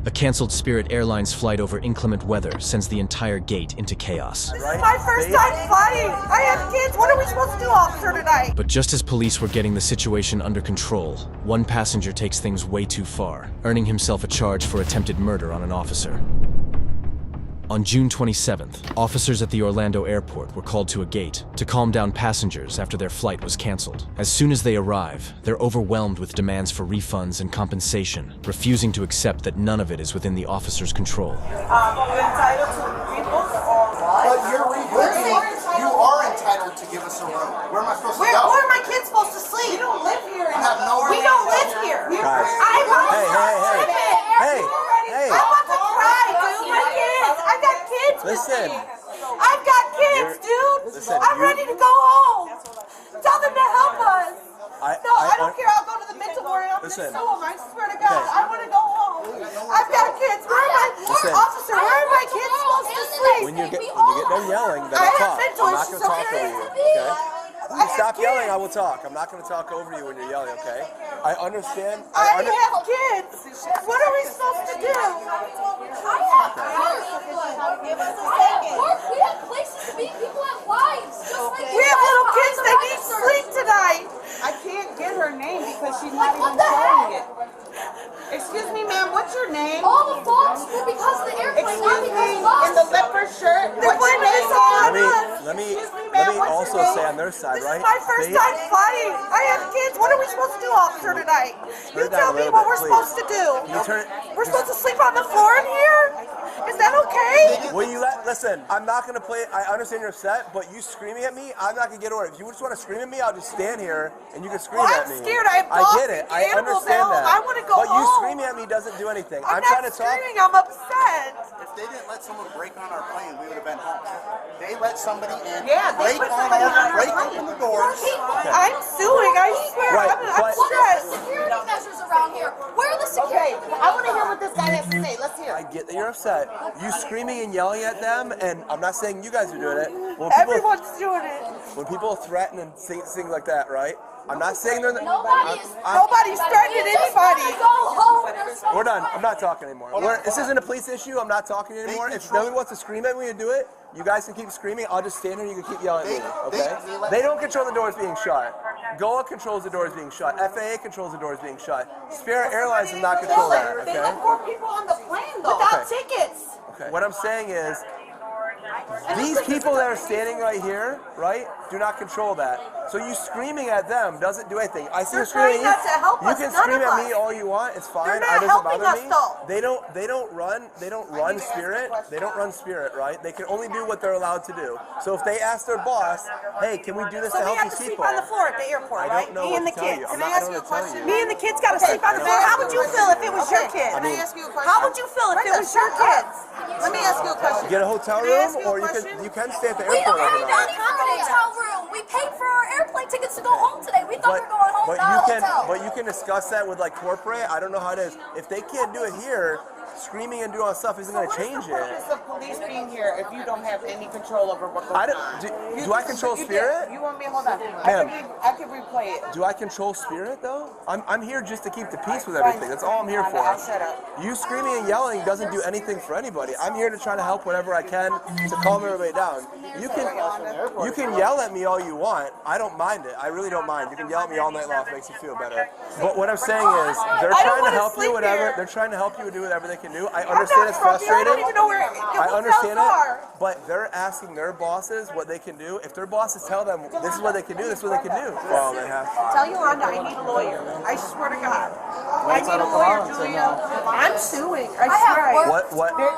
A canceled Spirit Airlines flight over inclement weather sends the entire gate into chaos. This is my first time flying. I have kids. What are we supposed to do, officer, tonight? But just as police were getting the situation under control, one passenger takes things way too far, earning himself a charge for attempted murder on an officer. On June 27th, officers at the Orlando airport were called to a gate to calm down passengers after their flight was canceled. As soon as they arrive, they're overwhelmed with demands for refunds and compensation, refusing to accept that none of it is within the officer's control. You're entitled to rebook or what? But you're rebooking. You are entitled to give us a room. Where am I supposed to go? Where are my kids supposed to sleep? We don't live here. I have no We don't live here. Guys. I want Hey. I want to cry, dude. My kids. I got kids. with Listen. me. I've got kids, dude. Listen, I'm ready to go home. Tell them to help us. I don't care. I'll go to the mental ward. I'm going to Listen. sue them. I swear to God. Okay. I want to go home. I've got kids. Listen. Officer, where are my kids supposed to sleep? When you get done yelling, then I I'll have talk. mental I'm not issues, going to talk okay? over you, okay? I You have stop yelling, kids. I will talk. I'm not going to talk over you when you're yelling, okay? I understand. I have kids. What are we supposed to do? We have places to be. People have lives. Just like We have little kids. They need sleep tonight. I can't get her name because she's not even showing it. Excuse me, ma'am, what's your name? all the faults were because of the airplane, not Excuse because me, of us. in the leopard shirt. They're What's your blaming name? this all on Let us. me Excuse me, ma'am, what's also your name? say on their side, This right? is my first time flying. I have kids. What are we supposed to do, officer, tonight? You Turn it tell down a me little what bit, we're please. supposed to do. You turn it. We're supposed to sleep on the floor in here? Is that okay? Will you listen, I'm not going to play, I understand you're upset, but you screaming at me, I'm not going to get over it. If you just want to scream at me, I'll just stand here and you can scream Well, at I'm me. scared. I have get it. dogs and I animals understand at home. that. I wanna go But you home. screaming at me doesn't do anything. I'm trying not to talk. screaming. I'm upset. If they didn't let someone break on our plane, we would have been home. They let somebody in. Yeah, they break put on somebody on our break plane. open the doors. I'm suing. I swear. Right, I'm but- What are stressed. the security measures around here? Where are the Okay, security? I want to hear what this guy has to say. Let's hear. I get that you're upset. You screaming and yelling at them, and I'm not saying you guys are doing it. Everyone's doing it. When people threaten and say things like that, right? I'm not saying they're. Nobody's threatening anybody. Go home. There's We're done. I'm not talking anymore. This isn't a police issue. I'm not talking anymore. If nobody wants to scream at me to do it, you guys can keep screaming. I'll just stand here and you can keep yelling at me. Okay? They don't control the doors being shut. GOA controls the doors being shut. FAA controls the doors being shut. Spirit Airlines does not control that. They Okay? let poor people on the plane though. Without Okay. tickets. Okay. What I'm saying is, these people that are standing right here, right, do not control that. So you screaming at them doesn't do anything. I see you They're screaming. trying not to help You us, can none scream of at us. me all you want. It's fine. They're not It doesn't helping bother us, me. though. They don't run Spirit. They don't run Spirit, right? They can only do what they're allowed to do. So if they ask their boss, hey, can we do this So to we help have these to sleep people? on the floor at the airport, I right? don't know Me what and the to tell kids. you. I'm Can I not ask going you to a tell question? you. Me and the kids got to sleep on the floor. How would you feel if it was your kids? Can I ask you a question? How would you feel if it was your kids? Let me ask you a question. Get a hotel Can I ask room, you a or question? you can stay at the We airport don't have overnight. money for a hotel room. We paid for our airplane tickets to go home today. We thought we were going home, not a hotel. But you can discuss that with like corporate. I don't know how it is. If they can't do it here, screaming and doing all that stuff isn't going to change What it. is the purpose of police being here if you don't have any control over what goes I on? don't. Do I control You Spirit? did. You want me? Hold on. Ma'am. I can replay it. Do I control Spirit though? I'm here just to keep the peace with everything. That's all I'm here for. I'll shut up. You screaming and yelling doesn't do anything for anybody. I'm here to try to help whatever I can to calm everybody down. You can yell at me all you want. I don't mind it. I really don't mind. You can yell at me all night long if it makes you feel better. But what I'm saying is they're I don't trying to wanna help you sleep whatever. here. They're trying to help you do whatever they can do. I I'm understand not it's from here. I frustrating. don't even know where I understand are. it, but they're asking their bosses what they can do. If their bosses tell them this is what they can do, this is what they can do. Well, they have to. Tell Yolanda I need a lawyer. I swear to God. I need a lawyer, Julia. I'm suing. I swear.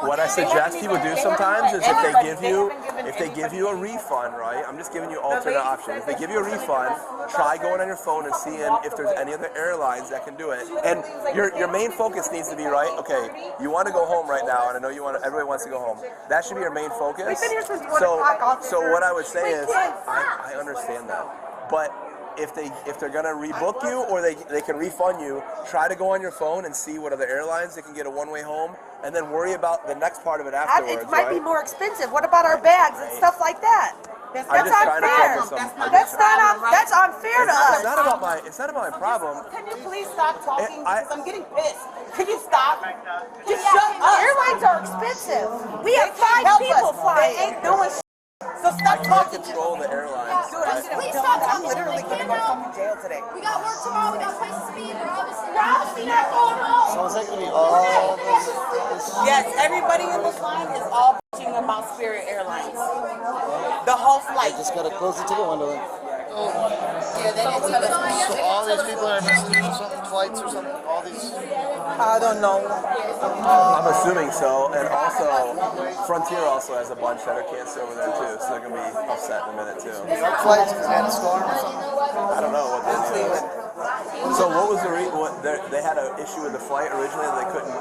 What I suggest people do sometimes is if they give you a refund, right? I'm just giving you alternate options. If they give you a refund, try going on your phone and seeing if there's any other airlines that can do it. And your main focus needs to be right. Okay, you want to go home right now, and I know you want. Everybody wants to go home. That should be your main focus. We've been here since 1 o'clock, officer. So what I would say My is, kids. I understand that, but if they're gonna rebook you or they can refund you, try to go on your phone and see what other airlines they can get a one-way home, and then worry about the next part of it afterwards. It might be more expensive. What about our bags and stuff like that? That's I'm just trying to unfair. focus on. That's unfair to us. It's not about my problem. Can you please stop talking? I- Because I'm getting pissed. Can you stop? Just Yeah, shut up. Airlines are expensive. We have They can't 5 help people us. They flying. ain't doing shit. So I stop can't talking. control the airlines. Dude, I'm Please stop talking. I'm literally gonna go to fucking jail today. We got work tomorrow. We got places to be. We're obviously not going home. So it's like gonna be all this. Yes, everybody in this line is all bitching about Spirit Airlines. The whole flight. Just gotta close the ticket window. Yeah, they didn't tell us. So all these people are missing something, flights or something. All these. I don't know. I'm assuming so, and also Frontier also has a bunch that are canceled over there too, so they're gonna be upset in a minute too. Flights because they had a storm or something. I don't know what they do. So what was the they had an issue with the flight originally that they couldn't.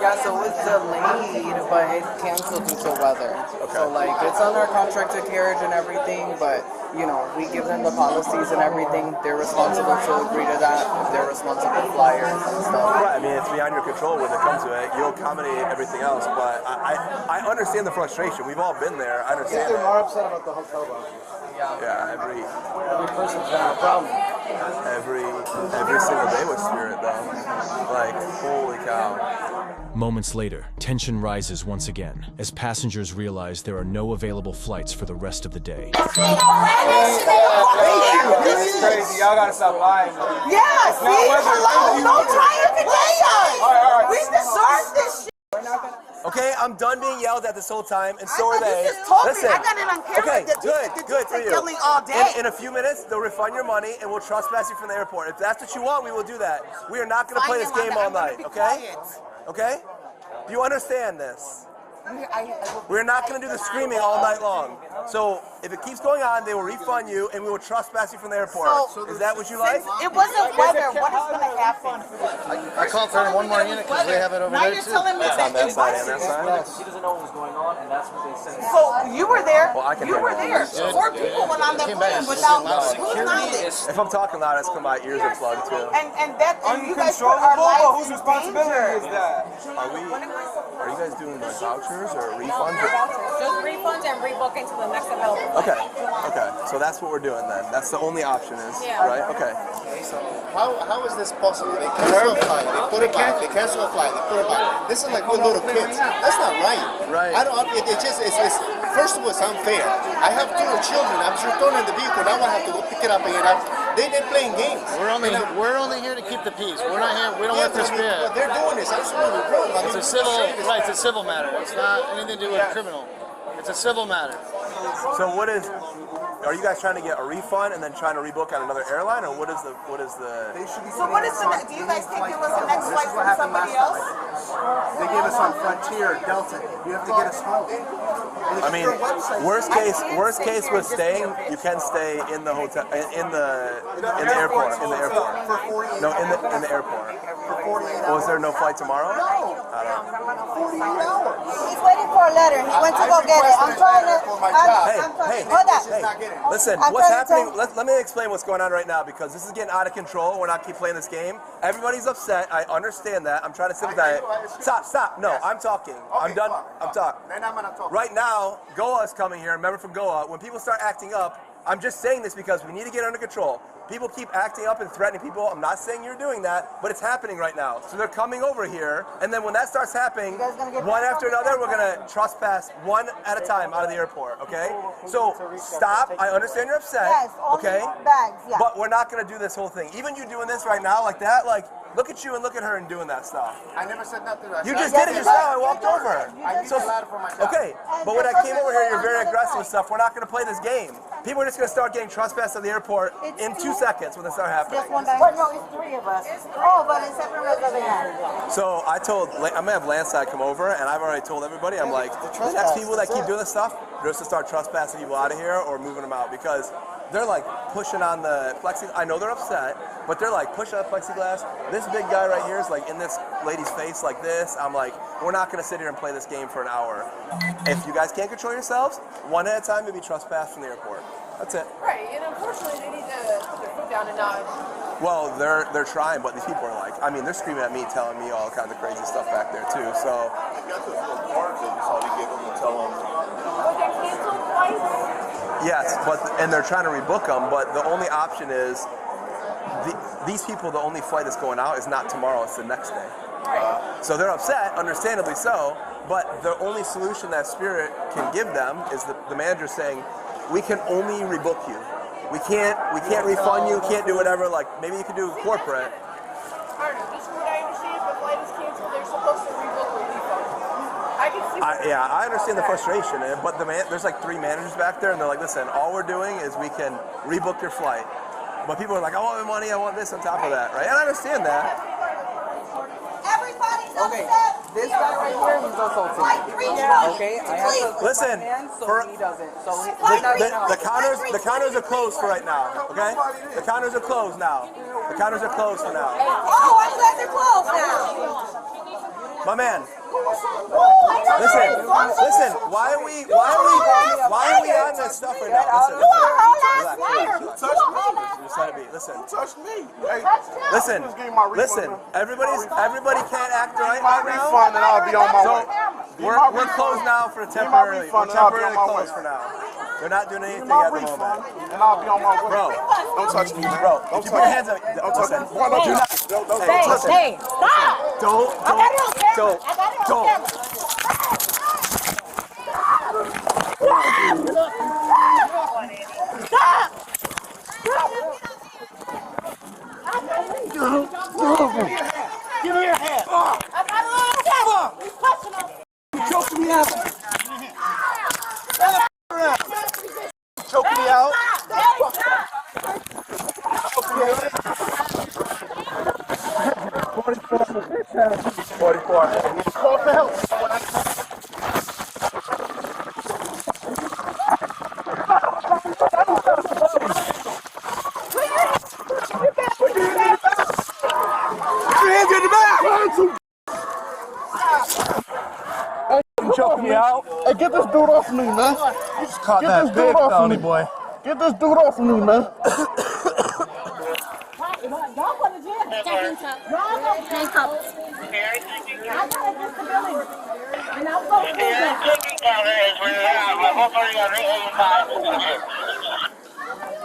Yeah, so it was delayed, but it canceled due to weather. Okay. So like it's on our contracted carriage and everything, but you know, we give them the policies and everything. They're responsible to agree to that. They're responsible flyers and stuff. Right, I mean it's beyond your control when it comes to it. You'll accommodate everything else, but I understand the frustration. We've all been there. I I think understand. they're more upset about the hotel vouchers. Yeah, every person's gonna have a problem. every single day with Spirit though. Like, holy cow. Moments later, tension rises once again as passengers realize there are no available flights for the rest of the day. This is crazy. Y'all gotta stop lying. Yeah, see? Hello, don't try to delay us. We deserve this shit. Okay, I'm done being yelled at this whole time, and so are You they. just told me. Listen, I got it on camera. okay, that good for you. Yelling all day. In a few minutes, they'll refund your money, and we'll trespass you from the airport. If that's what you want, we will do that. We are not going to play this game all night, okay? Okay? Do you understand this? We're not going to do the screaming all night long. So if it keeps going on, they will refund you, and we will trespass you from the airport. Is that what you like? It wasn't weather. What is going to happen? I called for one more unit because they have it over Now there you're too. telling me It's on that that side and that side. She doesn't know what was going on, and that's what they said. So you were there. Well, I can You hear were it. there. 4 people went on that Came back, plane it's without just whose knowledge. If I'm talking loud, it's because my ears are plugged too. And you guys put our Uncontrollable, but lives whose in responsibility danger. is that? Are you guys doing like vouchers or refunds? Just refunds and rebook into the next available. Okay. So that's what we're doing then. That's the only option is, right? Okay. How is this possible? They cancel a flight, they put it back. They cancel a flight, they put it back. This is like we're little kids. That's not right. Right. I don't. It's first of all, it's unfair. I have 2 children. I'm sure thrown in the vehicle. Now I have to go pick it up again. They're playing games. We're only here to keep the peace. We're not here. We don't want this fear. What they're doing is absolutely wrong. It's a civil matter. It's not anything to do with criminal. It's a civil matter. So are you guys trying to get a refund and then trying to rebook on another airline, or what is the? So what is the next? Do you guys think it was the next flight from somebody else? They gave us on Frontier, Delta. You have to get us home. I mean, worst case with staying, you can stay in the hotel, in the airport. No, in the airport. Was there no flight tomorrow? I don't know. He's waiting for a letter. He went to go get it. I'm trying to. Hey, Hold on. listen, I'm what's trying to happening? Let me explain what's going on right now because this is getting out of control. We're not keep playing this game. Everybody's upset. I understand that. I'm trying to sympathize. Stop. No, I'm talking. I'm done. I'm talking. Then I'm gonna talk. Right now, Goa is coming here. Remember from Goa, when people start acting up, I'm just saying this because we need to get under control. People keep acting up and threatening people. I'm not saying you're doing that, but it's happening right now. So they're coming over here, and then when that starts happening, one after another, we're gonna trespass one at a time out of the airport, okay? So stop. I understand you're upset, Yes, only okay? bags, yeah. But we're not gonna do this whole thing. Even you doing this right now like that, like, look at you and look at her and doing that stuff. I never said nothing. You just did it yourself. I walked over. I need a ladder for my job. Okay, but when I came over here, you're very aggressive and stuff. We're not going to play this game. People are just going to start getting trespassed at the airport in 2 seconds when they start happening. But no, it's 3 of us. Oh, but it's separate reservation. So I told, I'm going to have Landslide come over, and I've already told everybody, I'm like, the next people that keep doing this stuff, they're just to start trespassing people out of here or moving them out because they're like pushing on the plexiglass. I know they're upset, but they're like pushing on the plexiglass. This big guy right here is like in this lady's face like this. I'm like, we're not going to sit here and play this game for an hour. If you guys can't control yourselves, one at a time, maybe trespass from the airport. That's it. Right, and unfortunately they need to put their foot down and not. Well, they're trying, but these people are like, I mean, they're screaming at me, telling me all kinds of crazy stuff back there too. So. But they're canceled flights. Yes, and they're trying to rebook them, but the only option is these people. The only flight that's going out is not tomorrow; it's the next day. So they're upset, understandably so. But the only solution that Spirit can give them is the manager saying, "We can only rebook you. We can't refund you. Can't do whatever. Like maybe you could do corporate." This is what I understand. If a flight is canceled, they're supposed to rebook or refund. I can see. I understand the frustration, but there's like 3 managers back there, and they're like, "Listen, all we're doing is we can rebook your flight." But people are like, "I want my money. I want this on top of that," right? And I understand that. Everybody's Okay, upset. this guy right here, he's assaulting me. Okay, I have to Listen, he doesn't. So the counters are closed for right now. Okay, the counters are closed now. The counters are closed for now. Oh, I'm glad they're closed now. My man. Listen. Why are we on this stuff right now? Listen. Touch me. Hey, Listen. Everybody can't act right my now. refund and I'll be on my way. We're closed now for temporarily. We're temporarily closed for now. They're not doing anything at the moment. And I'll be on my way. Bro, Don't touch me. bro, if you put your hands up, Don't touch me. don't touch me. Hey, stop! Don't. Give me your hand. I got a little camera! He's touching us! Choke me out. Choke me out. Call for help. Choke me out. Hey, get this dude off me, man. You just caught Get that this dude big off felony, me. boy. Get this dude off me, man. Y'all go to jail. Y'all go to jail. I got a disability. And I'm going to do that.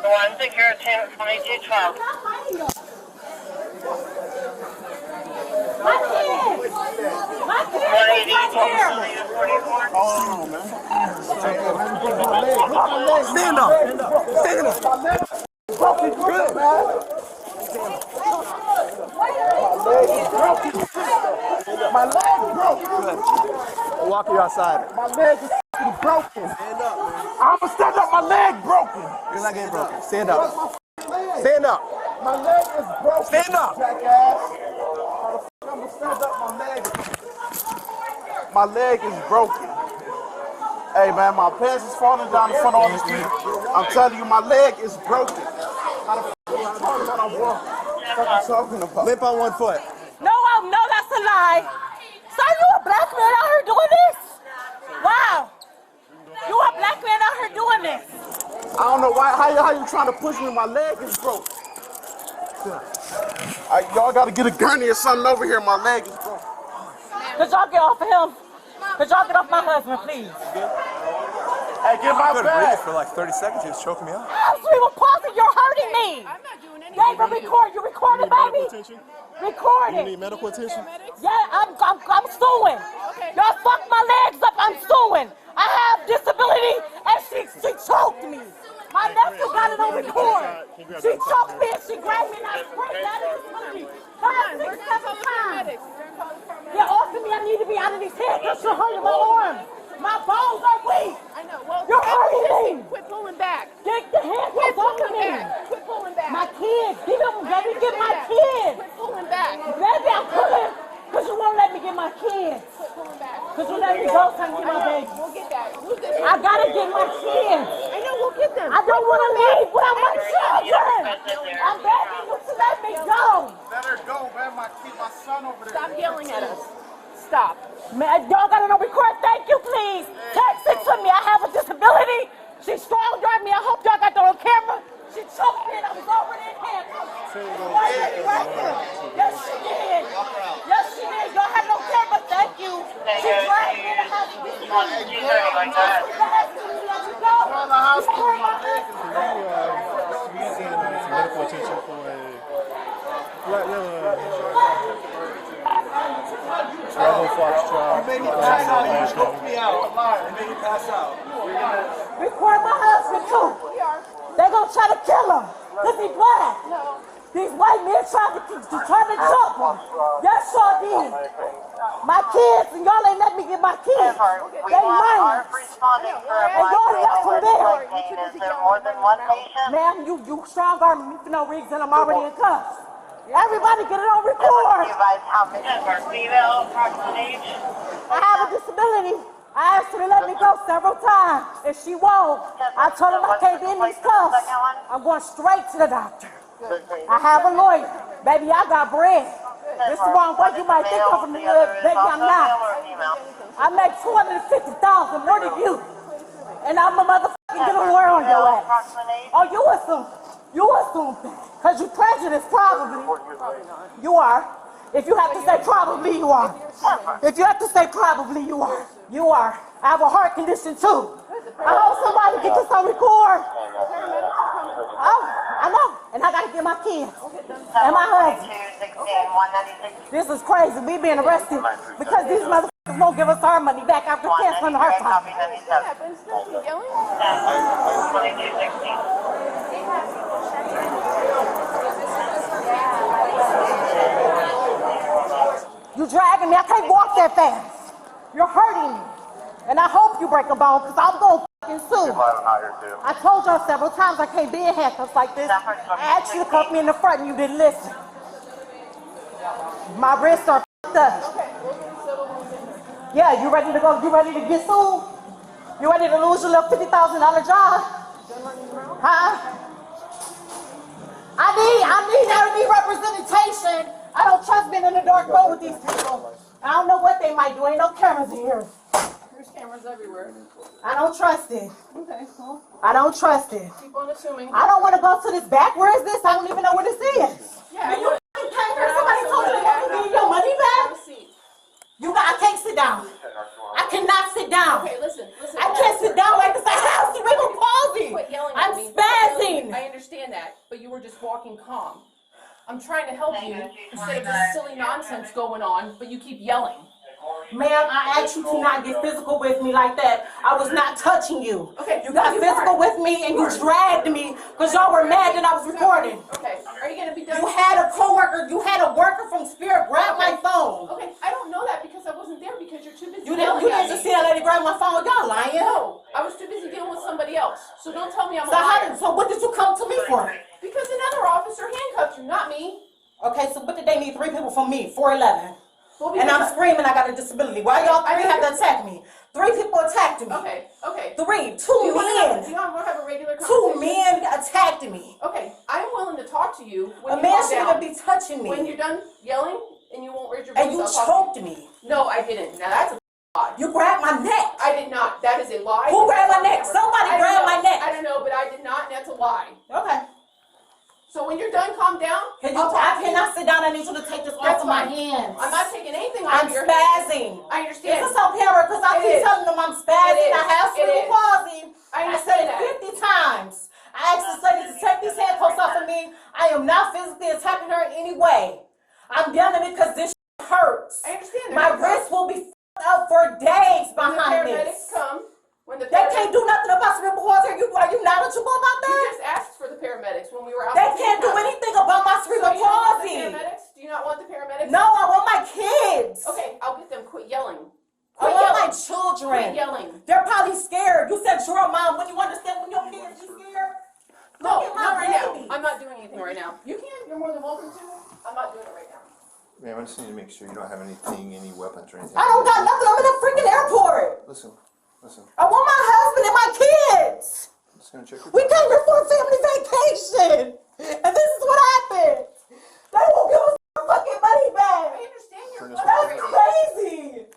The ones that you're attending 2212. My kids! My kids is right here! Oh, man. Stand up. Good, man. My leg broke. I'll walk you outside. My leg is broken. Stand up, man. I'm gonna stand up. My leg broken. You're not getting broken. Stand up. Stand up. My leg is broken. Stand up. Jackass. I'm gonna stand up. My leg is broken. Hey man, my pants is falling down in front of all the street. I'm telling you, my leg is broken. How the fuck you talking about? Limp on one foot. No, that's a lie. So you a black man out here doing this? Wow. You a black man out here doing this? I don't know why. How you trying to push me? My leg is broke. Y'all gotta get a gurney or something over here. My leg is broke. Could y'all get off of him? Could y'all get off my husband, please? Hey, get my I couldn't breathe bag. for like 30 seconds. He was choking me out. I'm screaming, pausing, you're hurting me. I'm not doing anything. Yeah, but record. You recording, baby? Recording. You need medical attention? Yeah, I'm suing. Okay. Y'all fucked my legs up. I'm suing. I have disability, and she choked me. My nephew got it on record. She choked me and she grabbed me and I sprayed that disability. 5, 6, 7 times. Yeah, also me, I need to be out of these heads. You're hurting my arms. My bones are weak. I know. Well, you're hurting me. Quit pulling back. Get the hands off of me. Quit pulling back. My kids. Let me get my kids. Quit pulling back. Baby, I'm pulling. Because you won't let me get my kids. Quit pulling back. Because you let me go so I can get my baby. We'll get that. I got to get my kids. I know. We'll get them. I don't want to leave without my children. I'm begging you to let me go. Let her go, man. My son over there. Stop yelling at us. Stop. Man, y'all got it on record. Thank you, please. Text it to me. I have a disability. She strong-armed me. I hope y'all got that on camera. She choked me and I was already in handcuffs. Yes, she did. Yes, she did. Y'all have no camera. Thank you. She dragged me in the house. hospital. My leg is broken. Medical attention for a Bravo Foxtrot. You made me pass out. You choked me out. I'm lying. You made me pass out. Record my husband too. They gonna try to kill him because he black. These white men trying to jump him. Yes, sure did. My kids, and y'all ain't let me get my kids. They minors. Responding for a And y'all left from there. Is there more than one patient? Ma'am, you strong arm me for no reason. I'm already in cuffs. Everybody get it on record. Advise how many are female, approximate age? I have a disability. I asked her to let me go several times, and she won't. I told her I can't be in these cuffs. I'm going straight to the doctor. I have a lawyer. Baby, I got bread. This is the wrong way you might think I'm from the hood. Baby, I'm not. I make $250,000 more than you. And I'm a motherfucking get a lawyer on your ass. Oh, you assume that. Because you prejudiced, probably. You are. If you have to say probably, you are. If you have to say probably, you are. You are. I have a heart condition, too. I hope somebody get this on record. Oh, I know. And I got to get my kids. And my husband. This is crazy. We being arrested because these motherfuckers won't give us our money back after canceling our time. You dragging me. I can't walk that fast. You're hurting me. And I hope you break a bone because I'm going to fucking sue. I told y'all several times I can't be in handcuffs like this. I asked you to cuff me in the front and you didn't listen. My wrists are fucked up. Yeah, you ready to go? You ready to get sued? You ready to lose your little $50,000 job? Huh? I need representation. I don't trust being in the dark room with these people. I don't know what they might do. Ain't no cameras in here. There's cameras everywhere. I don't trust it. Okay, well, I don't trust it. keep on assuming. I don't want to go to this back. Where is this? I don't even know where this is. Yeah, You came here. Somebody told you to give you your money back. I can't sit down. I cannot sit down. Okay, listen. I can't sit down like this. I have cerebral palsy. Quit yelling I'm at me. spazzing. I understand that, but you were just walking calm. I'm trying to help you instead of this silly nonsense going on, but you keep yelling. Ma'am, I asked you to not get physical with me like that. I was not touching you. Okay, you got physical with me and you dragged me because y'all were mad that I was recording. Okay, are you gonna be done? You had a coworker, you had a worker from Spirit grab my phone. Okay, I don't know that because I wasn't there because you're too busy. You didn't just see that lady grab my phone. Y'all lying. No, I was too busy dealing with somebody else. So don't tell me I'm a liar. So what did you come to me for? Because another officer handcuffed you, not me. Okay, so what did they need 3 people from me? 411. Well, and I'm screaming I got a disability. Why y'all 3 have to attack me? 3 people attacked me. Okay. 2 men. Do you want to have a regular 2 conversation? men attacked me. Okay, I'm willing to talk to you when a man shouldn't be touching me. When you're done yelling and you won't raise your And voice. you choked me. No, I didn't. Now that's a lie. You grabbed my neck. I did not. That is a lie. Who grabbed my neck? Somebody grabbed my neck. I don't know, but I did not, and that's a lie. Okay. So when you're done, calm down. I cannot sit down. I need you to take this off of my hands. I'm not taking anything off I'm your spazzing. hands. I understand. This is on camera because I keep telling them I'm spazzing. I have cerebral palsy. I said understand it 50 times. I asked this lady to take these handcuffs off of me. I am not physically attacking her in any way. I'm yelling because this hurts. I understand. My wrist will be up for days behind this. They can't do nothing about cerebral palsy. Are you knowledgeable about that? You just asked for the paramedics when we were out. They can't do anything about my cerebral palsy. Do you not want the paramedics? No, I want my kids. Okay, I'll get them. Quit yelling. I want my children. Quit yelling. They're probably scared. You said you're a mom. When you understand when your kids be scared? No, not right now. I'm not doing anything right now. You can. You're more than welcome to. I'm not doing it right now. Ma'am, I just need to make sure you don't have anything, any weapons or anything. I don't got nothing. I'm in a freaking airport. Listen. I want my husband and my kids. I'm just gonna check your we came here for a family vacation, and this is what happened. They won't give us our fucking money back. I understand your That's crazy.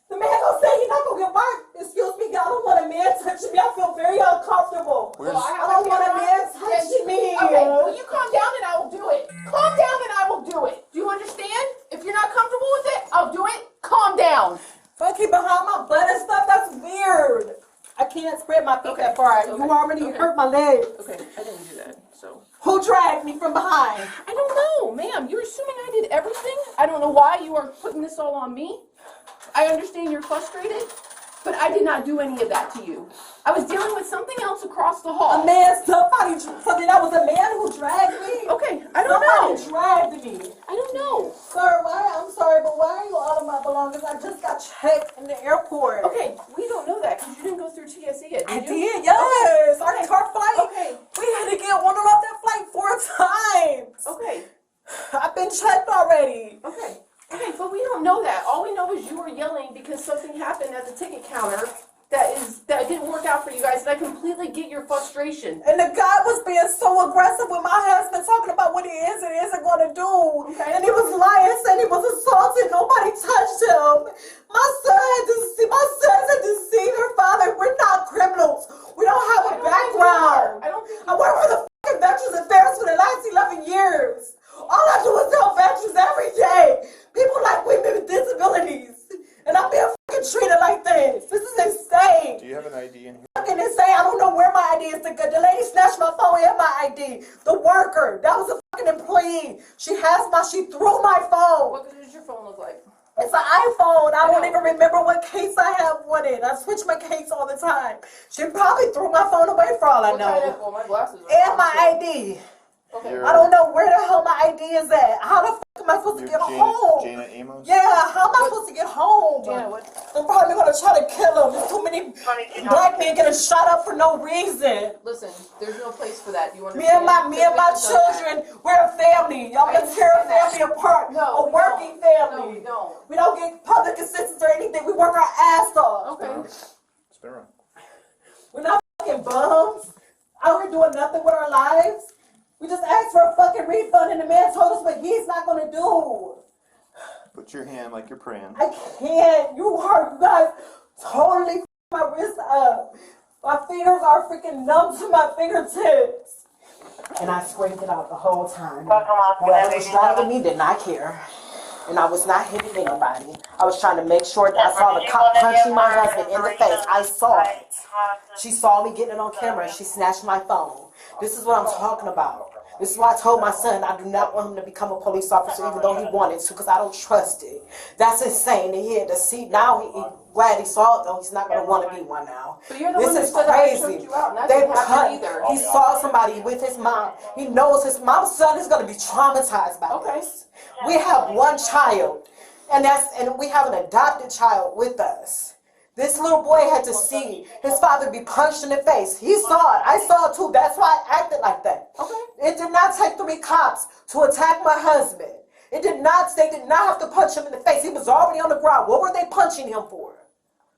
The man gonna say he's not gonna get work. Excuse me, I don't want a man touching me. I feel very uncomfortable. I don't want a man touching me. Okay, will you calm down and I will do it. Calm down and I will do it. Do you understand? If you're not comfortable with it, I'll do it. Calm down. Funky behind my butt and stuff, that's weird. I can't spread my feet that far. You already hurt my legs. Okay, I didn't do that, so. Who dragged me from behind? I don't know, ma'am. You're assuming I did everything? I don't know why you are putting this all on me. I understand you're frustrated, but I did not do any of that to you. I was dealing with something else across the hall. A man, something that was a man who dragged me? Okay, I don't know. Somebody dragged me. I don't know. Sir, I'm sorry, but why are you out of my belongings? I just got checked in the airport. Okay, we don't know that because you didn't go through TSA yet, I did you? did, yes. Okay. Our flight. Okay. We had to get one off that flight 4 times. Okay. I've been checked already. Okay. Okay, but we don't know that. All we know is you were yelling because something happened at the ticket counter that didn't work out for you guys, and I completely get your frustration. And the guy was being so aggressive with my husband, talking about what he is and isn't going to do. Okay. And he was lying, saying he was assaulted. Nobody touched him. My son had to see her father. We're not criminals. We don't have a background. I don't think I work for the fucking Veterans Affairs for the last 11 years. All I do is help veterans every day. People like women with disabilities. And I'm being fucking treated like this. This is insane. Do you have an ID in here? Fucking insane. I don't know where my ID is. The lady snatched my phone and my ID. The worker. That was a fucking employee. She threw my phone. What does your phone look like? It's an iPhone. I don't even remember what case I have on it. I switch my case all the time. She probably threw my phone away for all I know. Well, my glasses are And my ID. Okay. I don't know where the hell my ID is at. How the fuck am I supposed to get home? Jana Amos? Yeah, how am I supposed to get home? Jana, what? I'm probably gonna try to kill him. There's too many black men getting shot up for no reason. Listen, there's no place for that. You Me understand? and my children, we're a family. Y'all gonna tear a family apart. No, a working family. No, we don't. We don't get public assistance or anything. We work our ass off. Okay. Spin around. We're not fucking bums. Out here doing nothing with our lives. We just asked for a fucking refund and the man told us what he's not gonna do. Put your hand like you're praying. I can't. You guys totally f- my wrist up. My fingers are freaking numb to my fingertips. And I scraped it out the whole time. Whoever was driving me did not care. And I was not hitting anybody. I was trying to make sure that I saw the cop punching my husband in the face. I saw it. She saw me getting it on camera. She snatched my phone. This is what I'm talking about. This is why I told my son I do not want him to become a police officer even though he wanted to because I don't trust it. That's insane to hear. To see now, glad he saw it though. He's not going to want to be one now. But you're the This one that is said I crazy. choked you out, and that They didn't happen cut. either. He saw somebody with his mom. He knows his my son is going to be traumatized by this. We have one child, and we have an adopted child with us. This little boy had to see his father be punched in the face. He saw it. I saw it too. That's why I acted like that. Okay. It did not take 3 cops to attack my husband. They did not have to punch him in the face. He was already on the ground. What were they punching him for?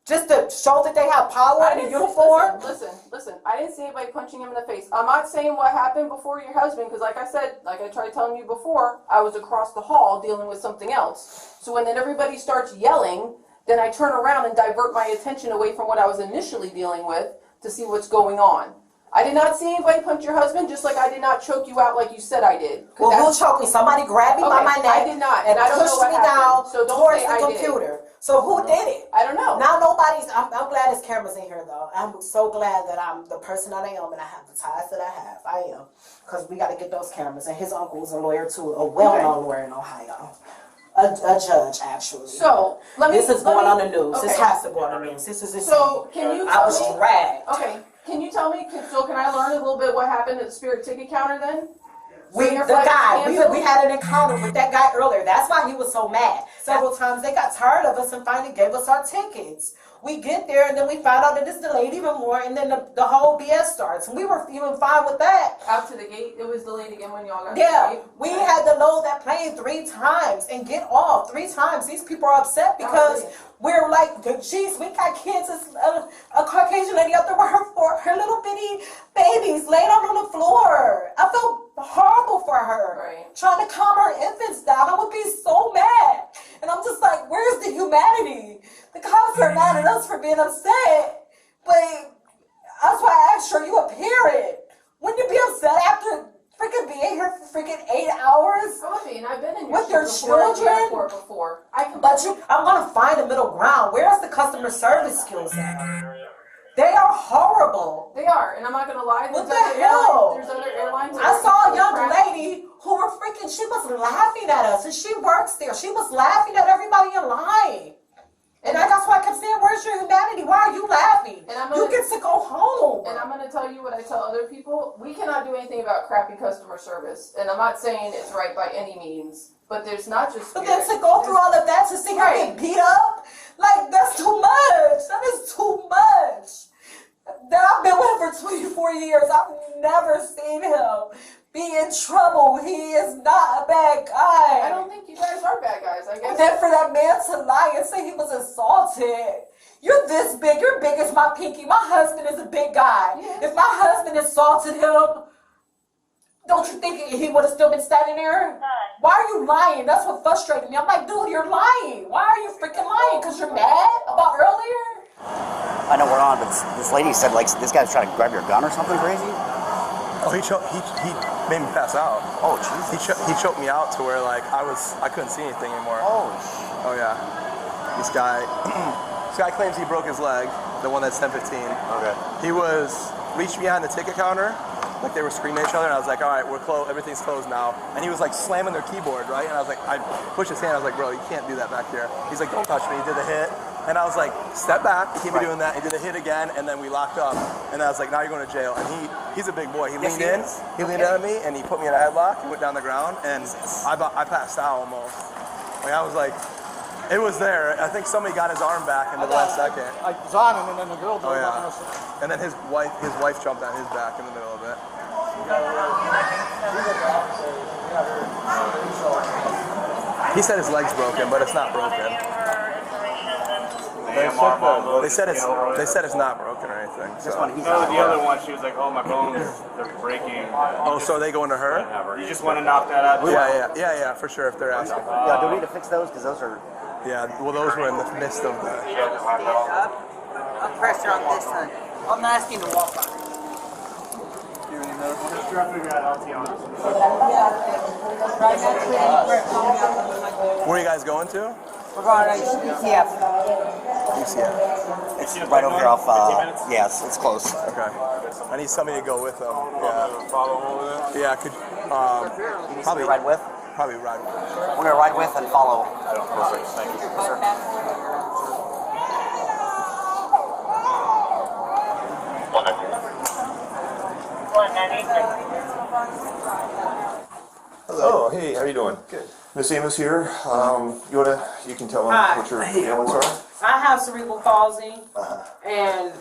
Just to show that they have power in the uniform? Listen. I didn't see anybody punching him in the face. I'm not saying what happened before your husband, because like I said, like I tried telling you before, I was across the hall dealing with something else. So when then everybody starts yelling, then I turn around and divert my attention away from what I was initially dealing with to see what's going on. I did not see anybody punch your husband, just like I did not choke you out like you said I did. Well, who choked me? Somebody grabbed me by my neck I did not, and I don't know pushed what me happened. down So don't towards say the I computer. So who did it? I don't know. Now nobody's. I'm glad there's cameras in here though. I'm so glad that I'm the person that I am and I have the ties that I have. I am, because we got to get those cameras. And his uncle was a lawyer too, a well-known lawyer in Ohio. A judge, actually. So this is going on the news. This has to go on the news. This is insane. So can you? I was dragged. Okay. Can you tell me? So can I learn a little bit what happened at the Spirit ticket counter then? We had an encounter with that guy earlier. That's why he was so mad. Several times they got tired of us and finally gave us our tickets. We get there and then we found out that it's delayed even more, and then the whole BS starts. And we were even fine with that. Out to the gate, it was delayed again when y'all got to the gate? We had to load that plane 3 times and get off 3 times. These people are upset because we're like, geez, we got kids. A Caucasian lady up there with her little bitty babies laid out on the floor. I felt horrible for her. Trying to calm her infants down. I would be so mad. And I'm just like, where's the humanity? The cops are mad at us for being upset. But that's why I asked her, you a parent. Wouldn't you be upset after freaking being here for freaking 8 hours? Coffee, and I've been in with your children before. I'm gonna find a middle ground. Where's the customer service skills at? They are horrible. They are, and I'm not gonna lie. What the hell? There's other airlines. I saw a young lady who were freaking, she was laughing at us, and she works there. She was laughing at everybody in line. And that's why I kept saying, where's your humanity? Why are you laughing? You get to go home. And I'm going to tell you what I tell other people. We cannot do anything about crappy customer service. And I'm not saying it's right by any means. But there's not just But then to go through all of that to see her get beat up, like, that's too much. That is too much. That I've been with him for 24 years. I've never seen him be in trouble. He is not a bad guy. I don't think you guys are bad guys, I guess. And then for that man to lie and say he was assaulted. You're this big. You're big as my pinky. My husband is a big guy. Yes. If my husband assaulted him, don't you think he would have still been standing there? Why are you lying? That's what frustrated me. I'm like, dude, you're lying. Why are you freaking lying? Because you're mad about earlier? I know we're on, but this lady said, like, this guy's trying to grab your gun or something crazy? Oh, he made me pass out. Oh, jeez. He choked me out to where, like, I couldn't see anything anymore. Oh yeah. This guy claims he broke his leg, the one that's 1015. Okay. He reached behind the ticket counter, like they were screaming at each other, and I was like, all right, we're closed, everything's closed now. And he was like slamming their keyboard, right? And I was like, I pushed his hand, I was like, bro, you can't do that back here. He's like, don't touch me. He did the hit. And I was like, step back. He kept me doing that. He did the hit again, and then we locked up. And I was like, now you're going to jail. And he's a big boy. He leaned in, he leaned in on me, and he put me in a headlock. He went down the ground, and I passed out almost. Like, I was like, it was there. I think somebody got his arm back in the last second. I was on him, and then the girl Oh yeah. And then his wife jumped on his back in the middle of it. He said his leg's broken, but it's not broken. They said it's not broken or anything. So. The other one, she was like, "Oh, my bones, they're breaking." Oh, so are they going to her? You just want to knock that out? Yeah, for sure. If they're asking. Yeah, do we need to fix those? Because those are. Yeah, well, those were in the midst of the. Up pressure on this side. I'm asking to walk on. Where are you guys going to? We're going to UCF. It's right over here off, yes, it's close. Okay. I need somebody to go with them. Yeah. Follow over there? Yeah, I could, Probably ride with? Probably ride with. We're going to ride with and follow. Perfect, thank you. Yes, sir. Hello. Oh, hey, how you doing? Good. Miss Amos here. You can tell them what your ailments are. I have cerebral palsy, and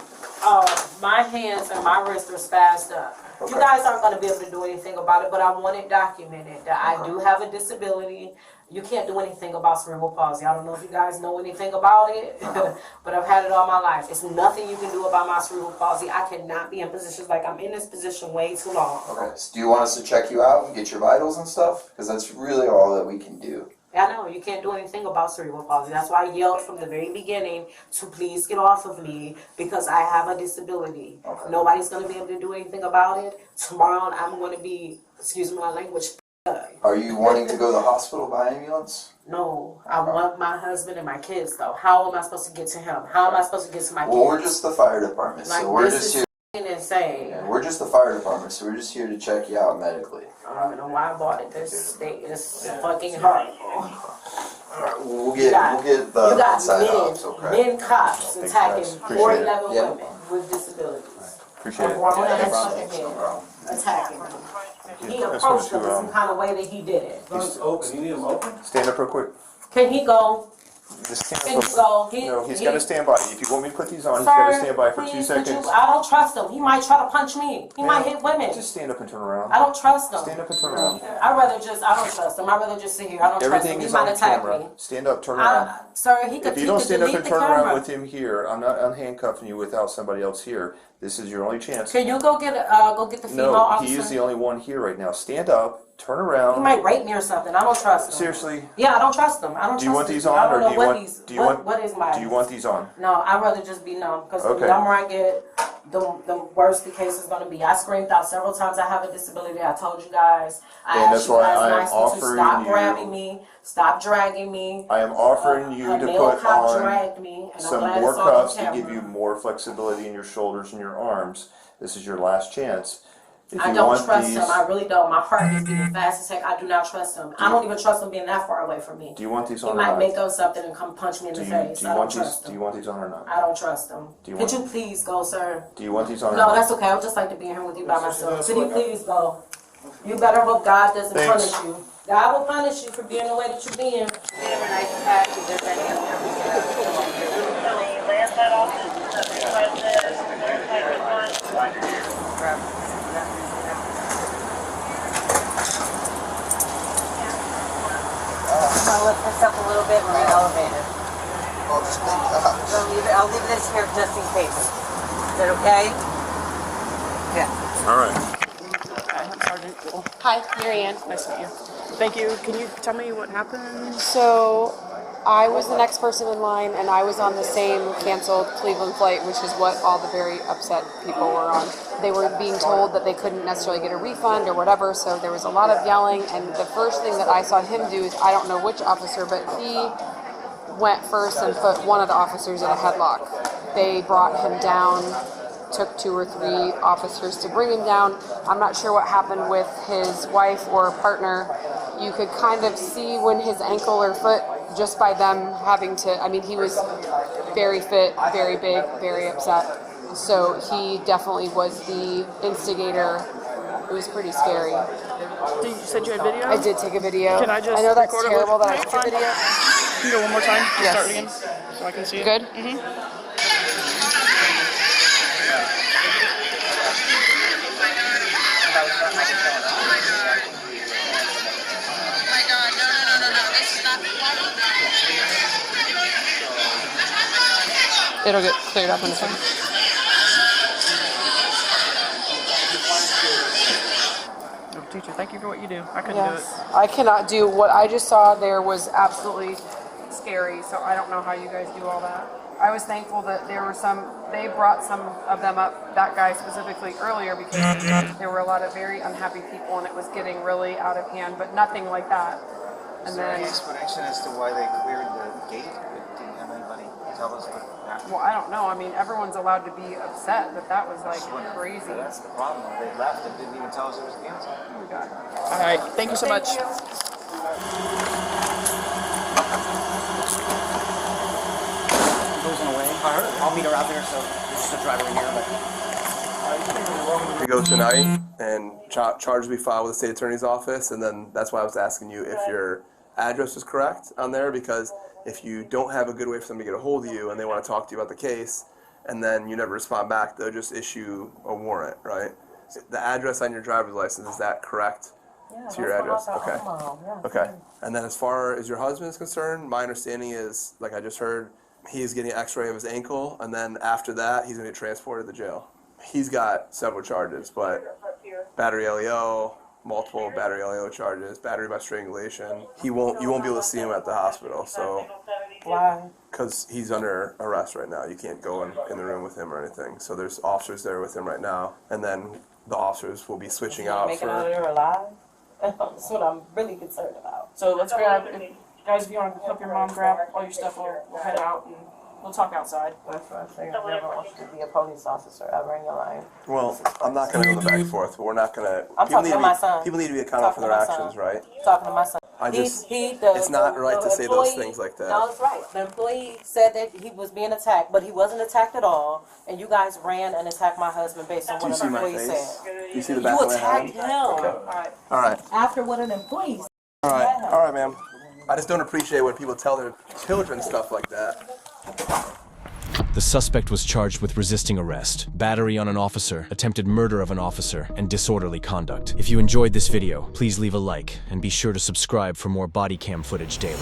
my hands and my wrists are spazzed up. Okay. You guys aren't going to be able to do anything about it, but I want it documented that I do have a disability. You can't do anything about cerebral palsy. I don't know if you guys know anything about it, but I've had it all my life. It's nothing you can do about my cerebral palsy. I cannot be in positions like I'm in this position way too long. Okay, so do you want us to check you out and get your vitals and stuff? Because that's really all that we can do. I know, you can't do anything about cerebral palsy. That's why I yelled from the very beginning to please get off of me because I have a disability. Okay. Nobody's going to be able to do anything about it. Tomorrow I'm going to be, excuse my language, Are you wanting to go to the hospital by ambulance? No, I want my husband and my kids though. How am I supposed to get to him? How am I supposed to get to my kids? Well, we're just the fire department, like, so we're this just here. Is insane. Yeah, we're just the fire department, so we're just here to check you out medically. I don't even know why I bought it. This state is fucking horrible. Alright, we'll get the inside ops, okay? Men cops attacking 411 women with disabilities. Appreciate it. Attacking them. He approached them in some kind of way that he did it. He's open. You need him open? Stand up real quick. Can he go? Just stand Can up. he go? No, he's got to stand by. If you want me to put these on, he's got to stand by for 2 seconds. I don't trust him. He might try to punch me. He might hit women. Just stand up and turn around. I don't trust him. Stand up and turn around. I don't trust him. I'd rather just sit here. I don't Everything trust him. He is might on attack camera. me. Stand up, turn around. Sir, he could If you don't stand up and turn camera. around with him here, I'm not unhandcuffing you without somebody else here. This is your only chance. Can you go get the female No, officer? he is the only one here right now. Stand up, turn around. He might rape me or something. I don't trust him. Seriously? Yeah, I don't trust him. I don't trust Do you want him. these I on, don't or know do you what want? he's- Do you want? what is my? Do you want these on? No, I'd rather just be numb because Okay. the number I get, the worse the case is going to be. I screamed out several times. I have a disability. I told you guys. I And asked that's you why guys I am nicely to offering stop you- grabbing me, stop dragging me. I am offering you A to male put cop on dragged me, and I'm some glad more it's on cuffs to camera. give you more flexibility in your shoulders and your arms. This is your last chance. If I you don't want trust these, him. I really don't. My heart is beating fast as heck. I do not trust him. I don't even trust him being that far away from me. do you want these He on or might not? make up something and come punch me in Do the you, face. do I you don't want these? trust Do you him. want these on or not? I don't trust him. Do you Could want- you please go, sir? Do you want these on or No, not? that's okay. I would just like to be here with you by myself. Could you please go? You better hope God doesn't Thanks. punish you. God will punish you for being the way that you're being. I'm gonna lift this up a little bit and we're gonna elevate it. I'll leave this here just in case. Is that okay? Yeah. All right. Hi, Marianne. Nice to meet you. Thank you. Can you tell me what happened? So, I was the next person in line, and I was on the same canceled Cleveland flight, which is what all the very upset people were on. They were being told that they couldn't necessarily get a refund or whatever, so there was a lot of yelling, and the first thing that I saw him do is, I don't know which officer, but he went first and put one of the officers in a headlock. They brought him down, took 2 or 3 officers to bring him down. I'm not sure what happened with his wife or partner. You could kind of see when his ankle or foot, just by them having to, I mean, he was very fit, very big, very upset. So he definitely was the instigator. It was pretty scary. You said you had video? I did take a video. Can I just I know that's record it terrible with- that I took a Fine. video. Can you go one more time? Yes. Start it again so I can see it. Good? Mm-hmm. It'll get cleared up in a second. Oh, teacher, thank you for what you do. I couldn't Yes. do it. I cannot do what I just saw there was absolutely scary, so I don't know how you guys do all that. I was thankful that there were they brought some of them up, that guy specifically earlier, because there were a lot of very unhappy people and it was getting really out of hand, but nothing like that. Is there any explanation as to why they cleared the gate? Didn't have anybody tell us what happened? Well, I don't know. I mean, everyone's allowed to be upset, but that was like crazy. That's the problem. They left and didn't even tell us it was canceled. Oh my God. All right. Thank you so much. Goes on away. I'll meet her out there, so this is the driver in here. We go tonight, and charge will be filed with the state attorney's office, and then that's why I was asking you if your address is correct on there, because if you don't have a good way for them to get a hold of you and they want to talk to you about the case, and then you never respond back, they'll just issue a warrant, right? The address on your driver's license, is that correct to your address? Okay. Okay. And then as far as your husband is concerned, my understanding is, like I just heard, he's getting an x-ray of his ankle, and then after that, he's going to get transported to the jail. He's got several charges, but battery LEO, multiple battery LEO charges, battery by strangulation. You won't be able to see him at the hospital, so. Why? Because he's under arrest right now. You can't go in the room with him or anything. So there's officers there with him right now, and then the officers will be switching out Making for. out there alive? That's what I'm really concerned about. So let's grab, guys, if you want to help your mom grab all your stuff, we'll head out and we'll talk outside. That's what I'm saying. I never want you to be a police officer ever in your life. Well, I'm not going to go back and forth, but we're not going to. I'm talking to my son. People need to be accountable for their Talking to my actions, son. right? Talking to my son. It's not right to say those things like that. No, it's right. The employee said that he was being attacked, but he wasn't attacked at all. And you guys ran and attacked my husband based on Do you what see an my employee face? said. Do you see the back of my hand? You attacked him. Okay. All right. After what an employee said. All right. All right, ma'am. I just don't appreciate when people tell their children stuff like that. The suspect was charged with resisting arrest, battery on an officer, attempted murder of an officer, and disorderly conduct. If you enjoyed this video, please leave a like and be sure to subscribe for more body cam footage daily.